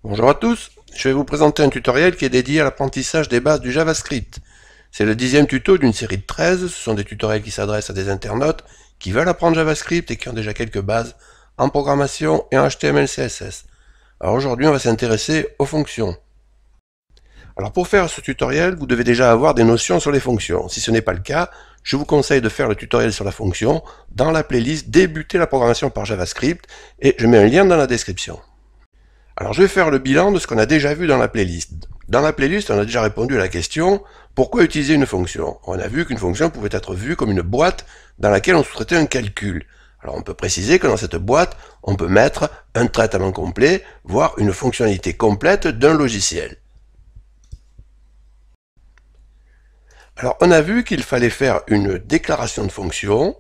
Bonjour à tous, je vais vous présenter un tutoriel qui est dédié à l'apprentissage des bases du JavaScript. C'est le 10e tuto d'une série de 13, ce sont des tutoriels qui s'adressent à des internautes qui veulent apprendre JavaScript et qui ont déjà quelques bases en programmation et en HTML CSS. Alors aujourd'hui on va s'intéresser aux fonctions. Alors pour faire ce tutoriel, vous devez déjà avoir des notions sur les fonctions. Si ce n'est pas le cas, je vous conseille de faire le tutoriel sur la fonction dans la playlist Débuter la programmation par JavaScript et je mets un lien dans la description. Alors je vais faire le bilan de ce qu'on a déjà vu dans la playlist. Dans la playlist, on a déjà répondu à la question « Pourquoi utiliser une fonction ?» On a vu qu'une fonction pouvait être vue comme une boîte dans laquelle on sous-traitait un calcul. Alors on peut préciser que dans cette boîte, on peut mettre un traitement complet, voire une fonctionnalité complète d'un logiciel. Alors on a vu qu'il fallait faire une déclaration de fonction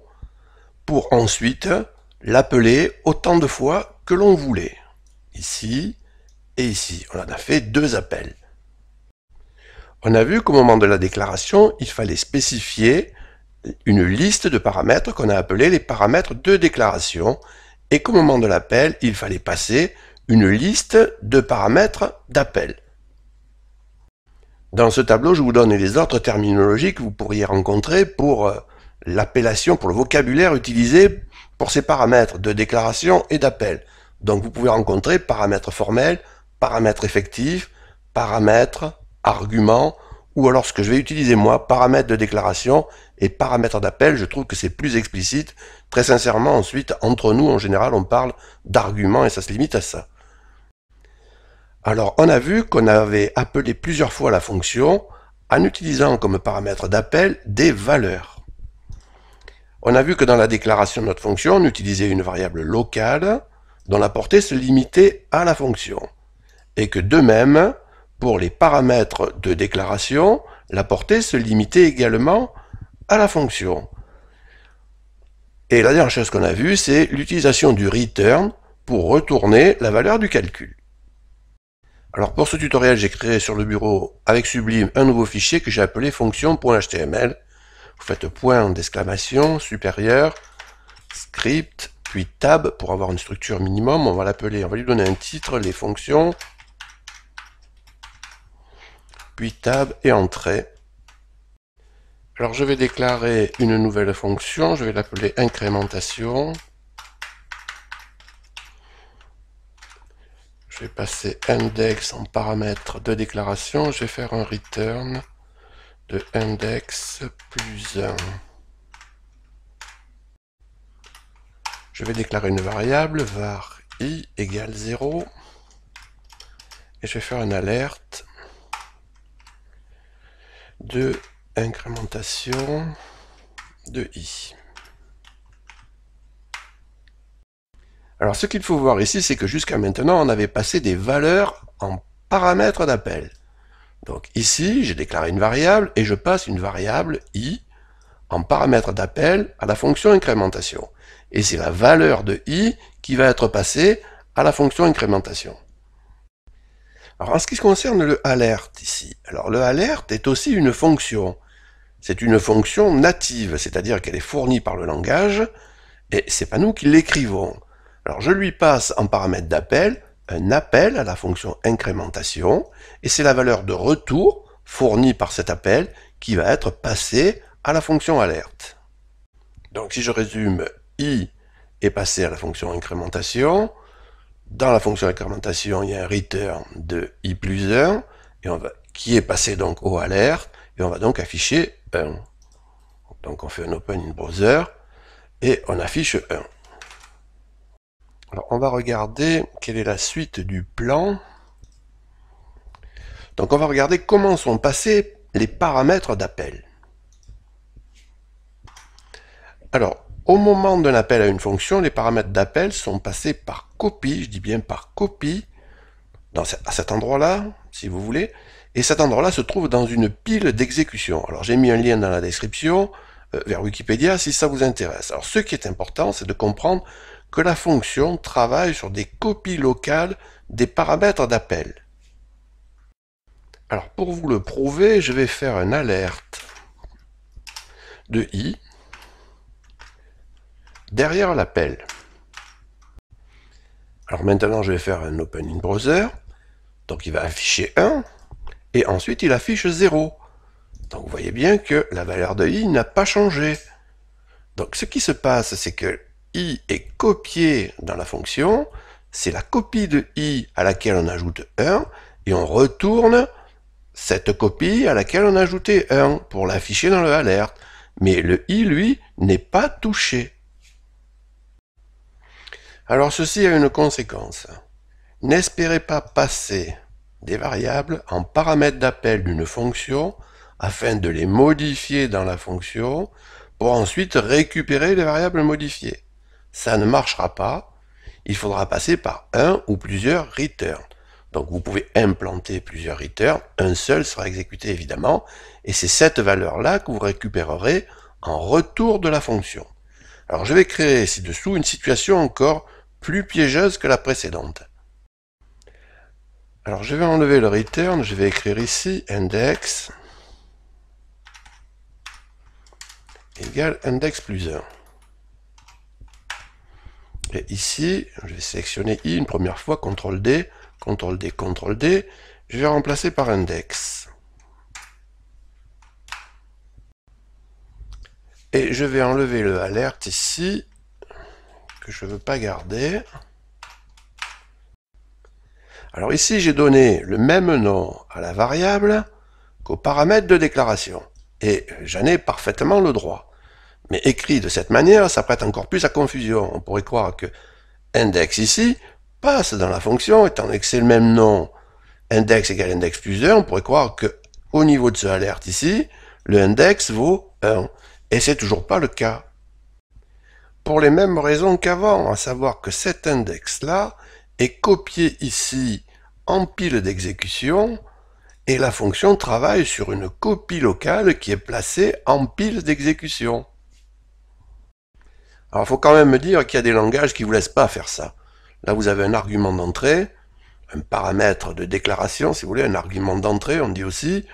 pour ensuite l'appeler autant de fois que l'on voulait. Ici et ici, on en a fait deux appels. On a vu qu'au moment de la déclaration, il fallait spécifier une liste de paramètres qu'on a appelés les paramètres de déclaration et qu'au moment de l'appel, il fallait passer une liste de paramètres d'appel. Dans ce tableau, je vous donne les autres terminologies que vous pourriez rencontrer pour l'appellation, pour le vocabulaire utilisé pour ces paramètres de déclaration et d'appel. Donc vous pouvez rencontrer paramètres formels, paramètres effectifs, paramètres, arguments, ou alors ce que je vais utiliser moi, paramètres de déclaration et paramètres d'appel, je trouve que c'est plus explicite. Très sincèrement, ensuite, entre nous, en général, on parle d'arguments et ça se limite à ça. Alors, on a vu qu'on avait appelé plusieurs fois la fonction en utilisant comme paramètre d'appel des valeurs. On a vu que dans la déclaration de notre fonction, on utilisait une variable locale dont la portée se limitait à la fonction. Et que de même, pour les paramètres de déclaration, la portée se limitait également à la fonction. Et la dernière chose qu'on a vue, c'est l'utilisation du return pour retourner la valeur du calcul. Alors pour ce tutoriel, j'ai créé sur le bureau avec Sublime un nouveau fichier que j'ai appelé fonction.html. Vous faites point d'exclamation supérieur, script, puis tab pour avoir une structure minimum. On va lui donner un titre, les fonctions, puis tab et entrée. Alors je vais déclarer une nouvelle fonction, je vais l'appeler incrémentation. Je vais passer index en paramètre de déclaration, je vais faire un return de index plus 1. Je vais déclarer une variable var i égale 0 et je vais faire une alerte de incrémentation de i. Alors ce qu'il faut voir ici, c'est que jusqu'à maintenant, on avait passé des valeurs en paramètres d'appel. Donc ici, j'ai déclaré une variable et je passe une variable i en paramètre d'appel à la fonction incrémentation. Et c'est la valeur de i qui va être passée à la fonction incrémentation. Alors en ce qui concerne le alert ici, alors le alert est aussi une fonction. C'est une fonction native, c'est-à-dire qu'elle est fournie par le langage et c'est pas nous qui l'écrivons. Alors je lui passe en paramètre d'appel un appel à la fonction incrémentation et c'est la valeur de retour fournie par cet appel qui va être passée à la fonction alerte. Donc si je résume, i est passé à la fonction incrémentation. Dans la fonction incrémentation, il y a un return de i plus 1 qui est passé donc au alerte et on va donc afficher 1. Donc on fait un open in browser et on affiche 1. Alors on va regarder quelle est la suite du plan. Donc on va regarder comment sont passés les paramètres d'appel. Alors, au moment d'un appel à une fonction, les paramètres d'appel sont passés par copie, je dis bien par copie, à cet endroit-là, si vous voulez, et cet endroit-là se trouve dans une pile d'exécution. Alors j'ai mis un lien dans la description vers Wikipédia si ça vous intéresse. Alors ce qui est important, c'est de comprendre que la fonction travaille sur des copies locales des paramètres d'appel. Alors pour vous le prouver, je vais faire une alerte de i derrière l'appel. Alors maintenant je vais faire un open in browser Donc il va afficher 1, et ensuite il affiche 0. Donc vous voyez bien que la valeur de i n'a pas changé. Donc ce qui se passe, c'est que i est copié dans la fonction, c'est la copie de i à laquelle on ajoute 1, et on retourne cette copie à laquelle on a ajouté 1 pour l'afficher dans le alert. Mais le i, lui, n'est pas touché. Alors ceci a une conséquence. N'espérez pas passer des variables en paramètres d'appel d'une fonction afin de les modifier dans la fonction pour ensuite récupérer les variables modifiées. Ça ne marchera pas. Il faudra passer par un ou plusieurs return. Donc vous pouvez implanter plusieurs returns, un seul sera exécuté évidemment, et c'est cette valeur-là que vous récupérerez en retour de la fonction. Alors je vais créer ci-dessous une situation encore plus piégeuse que la précédente. Alors je vais enlever le return, je vais écrire ici index égale index plus 1. Et ici, je vais sélectionner i une première fois, CTRL D, CTRL D, CTRL D, je vais remplacer par index. Et je vais enlever le alert ici, que je ne veux pas garder. Alors ici, j'ai donné le même nom à la variable qu'au paramètre de déclaration. Et j'en ai parfaitement le droit. Mais écrit de cette manière, ça prête encore plus à confusion. On pourrait croire que index ici passe dans la fonction, étant donné que c'est le même nom, index égale index plus 1, on pourrait croire que au niveau de ce alert ici, le index vaut 1. Et c'est toujours pas le cas. Pour les mêmes raisons qu'avant, à savoir que cet index-là est copié ici en pile d'exécution, et la fonction travaille sur une copie locale qui est placée en pile d'exécution. Alors il faut quand même me dire qu'il y a des langages qui ne vous laissent pas faire ça. Là vous avez un argument d'entrée, un paramètre de déclaration, si vous voulez, un argument d'entrée, on dit aussi,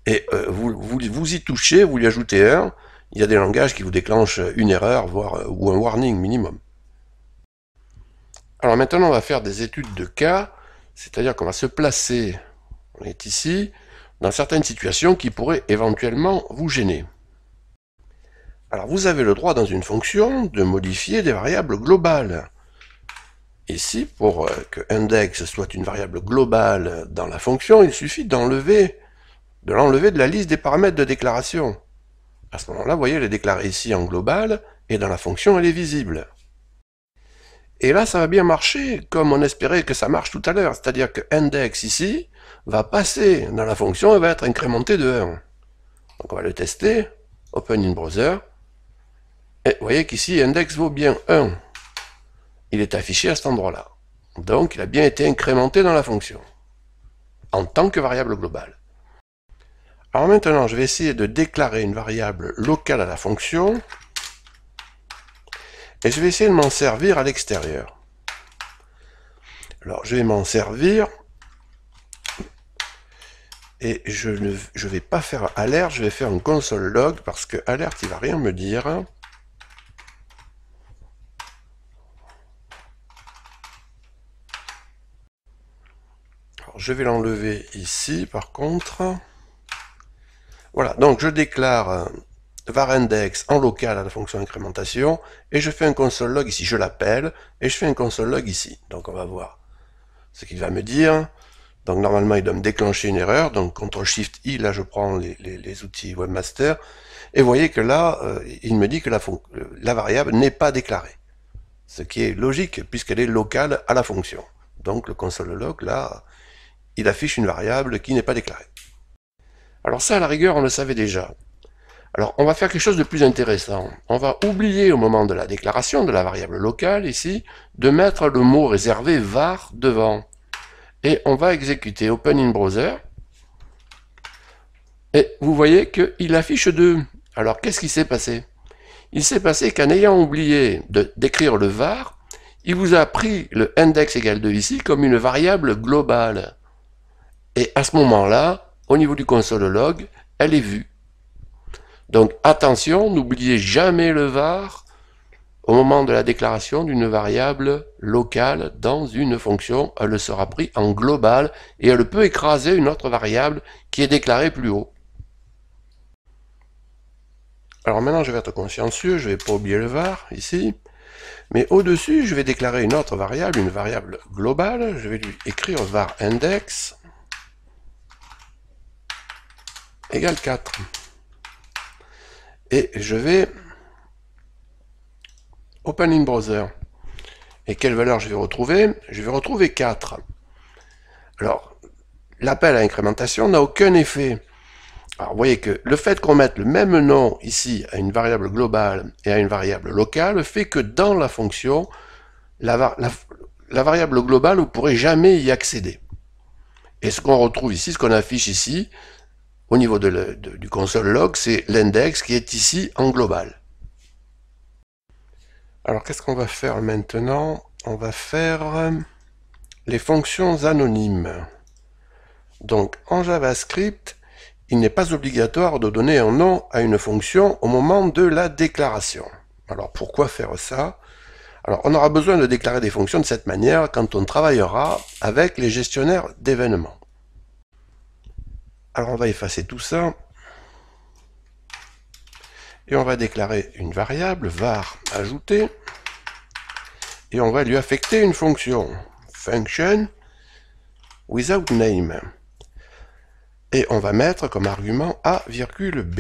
et vous y touchez, vous lui ajoutez un, il y a des langages qui vous déclenchent une erreur, voire ou un warning minimum. Alors maintenant on va faire des études de cas, c'est-à-dire qu'on va se placer, on est ici, dans certaines situations qui pourraient éventuellement vous gêner. Alors vous avez le droit dans une fonction de modifier des variables globales. Ici, pour que index soit une variable globale dans la fonction, il suffit de l'enlever de la liste des paramètres de déclaration. À ce moment-là, vous voyez, elle est déclarée ici en global, et dans la fonction, elle est visible. Et là, ça va bien marcher, comme on espérait que ça marche tout à l'heure, c'est-à-dire que index ici va passer dans la fonction et va être incrémenté de 1. Donc on va le tester, open in browser, et vous voyez qu'ici, index vaut bien 1. Il est affiché à cet endroit-là. Donc, il a bien été incrémenté dans la fonction, en tant que variable globale. Alors maintenant, je vais essayer de déclarer une variable locale à la fonction, et je vais essayer de m'en servir à l'extérieur. Alors, je vais m'en servir, et je ne vais pas faire alert, je vais faire une console log, parce que alert, il va rien me dire. Alors, je vais l'enlever ici, par contre. Voilà, donc je déclare var index en local à la fonction incrémentation, et je fais un console log ici, je l'appelle, et je fais un console log ici. Donc on va voir ce qu'il va me dire. Donc normalement il doit me déclencher une erreur, donc CTRL-SHIFT-I, là je prends les outils Webmaster, et vous voyez que là, il me dit que la variable n'est pas déclarée. Ce qui est logique, puisqu'elle est locale à la fonction. Donc le console log, là, il affiche une variable qui n'est pas déclarée. Alors ça, à la rigueur, on le savait déjà. Alors, on va faire quelque chose de plus intéressant. On va oublier au moment de la déclaration de la variable locale, ici, de mettre le mot réservé var devant. Et on va exécuter open in browser. Et vous voyez qu'il affiche 2. Alors, qu'est-ce qui s'est passé? Il s'est passé qu'en ayant oublié d'écrire le var, il vous a pris le index égale 2 ici comme une variable globale. Et à ce moment-là, au niveau du console log, elle est vue. Donc attention, n'oubliez jamais le var au moment de la déclaration d'une variable locale dans une fonction, elle sera prise en global et elle peut écraser une autre variable qui est déclarée plus haut. Alors maintenant je vais être consciencieux, je ne vais pas oublier le var ici, mais au-dessus je vais déclarer une autre variable, une variable globale, je vais lui écrire var index égale 4. Et je vais open in browser. Et quelle valeur je vais retrouver? Je vais retrouver 4. Alors, l'appel à incrémentation n'a aucun effet. Alors, vous voyez que le fait qu'on mette le même nom ici à une variable globale et à une variable locale fait que dans la fonction, la variable globale, vous ne pourrez jamais y accéder. Et ce qu'on retrouve ici, ce qu'on affiche ici, au niveau du console log, c'est l'index qui est ici en global. Alors qu'est-ce qu'on va faire maintenant? On va faire les fonctions anonymes. Donc en JavaScript, il n'est pas obligatoire de donner un nom à une fonction au moment de la déclaration. Alors pourquoi faire ça? Alors on aura besoin de déclarer des fonctions de cette manière quand on travaillera avec les gestionnaires d'événements. Alors on va effacer tout ça. Et on va déclarer une variable, var ajouter, et on va lui affecter une fonction, function without name. Et on va mettre comme argument a, b.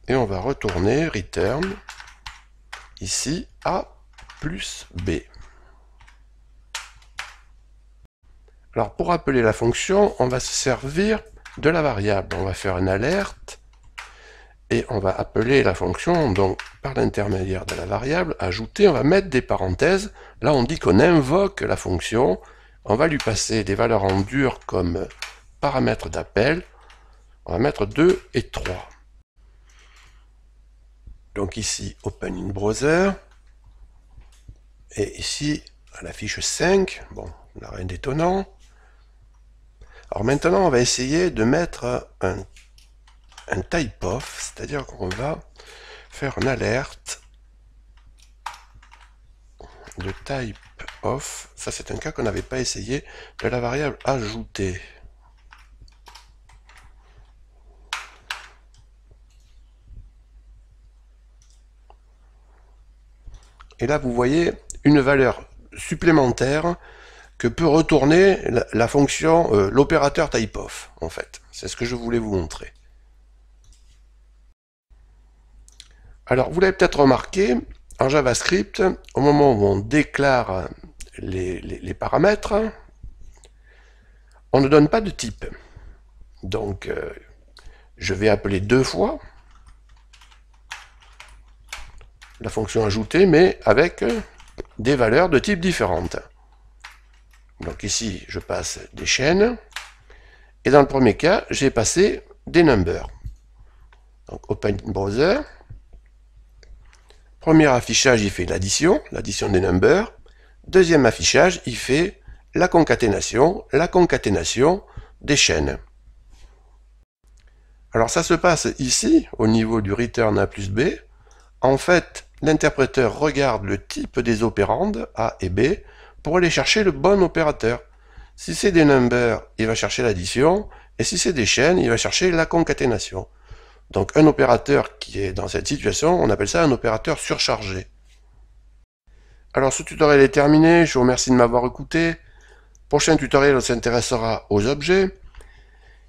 Et on va retourner return, ici, a plus b. Alors pour appeler la fonction, on va se servir de la variable. On va faire une alerte, et on va appeler la fonction, donc par l'intermédiaire de la variable, ajouter, on va mettre des parenthèses. Là on dit qu'on invoque la fonction, on va lui passer des valeurs en dur comme paramètres d'appel, on va mettre 2 et 3. Donc ici, open in browser, et ici, à la fiche 5, bon, on n'a rien d'étonnant. Alors maintenant, on va essayer de mettre un type off, c'est-à-dire qu'on va faire une alerte de type off. Ça, c'est un cas qu'on n'avait pas essayé, de la variable ajouter. Et là, vous voyez une valeur supplémentaire que peut retourner la fonction, l'opérateur typeof, en fait. C'est ce que je voulais vous montrer. Alors, vous l'avez peut-être remarqué, en JavaScript, au moment où on déclare les paramètres, on ne donne pas de type. Donc, je vais appeler 2 fois la fonction ajoutée, mais avec des valeurs de type différentes. Donc ici, je passe des chaînes, et dans le premier cas, j'ai passé des numbers. Donc open browser. Premier affichage, il fait l'addition des numbers. Deuxième affichage, il fait la concaténation des chaînes. Alors ça se passe ici, au niveau du return A plus B. En fait, l'interpréteur regarde le type des opérandes, A et B, pour aller chercher le bon opérateur. Si c'est des numbers, il va chercher l'addition, et si c'est des chaînes, il va chercher la concaténation. Donc un opérateur qui est dans cette situation, on appelle ça un opérateur surchargé. Alors ce tutoriel est terminé, je vous remercie de m'avoir écouté. Prochain tutoriel s'intéressera aux objets.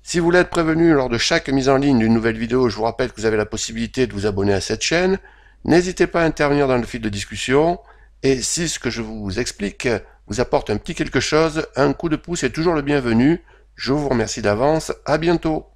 Si vous voulez être prévenu lors de chaque mise en ligne d'une nouvelle vidéo, je vous rappelle que vous avez la possibilité de vous abonner à cette chaîne. N'hésitez pas à intervenir dans le fil de discussion, et si ce que je vous explique vous apporte un petit quelque chose, un coup de pouce est toujours le bienvenu. Je vous remercie d'avance, à bientôt.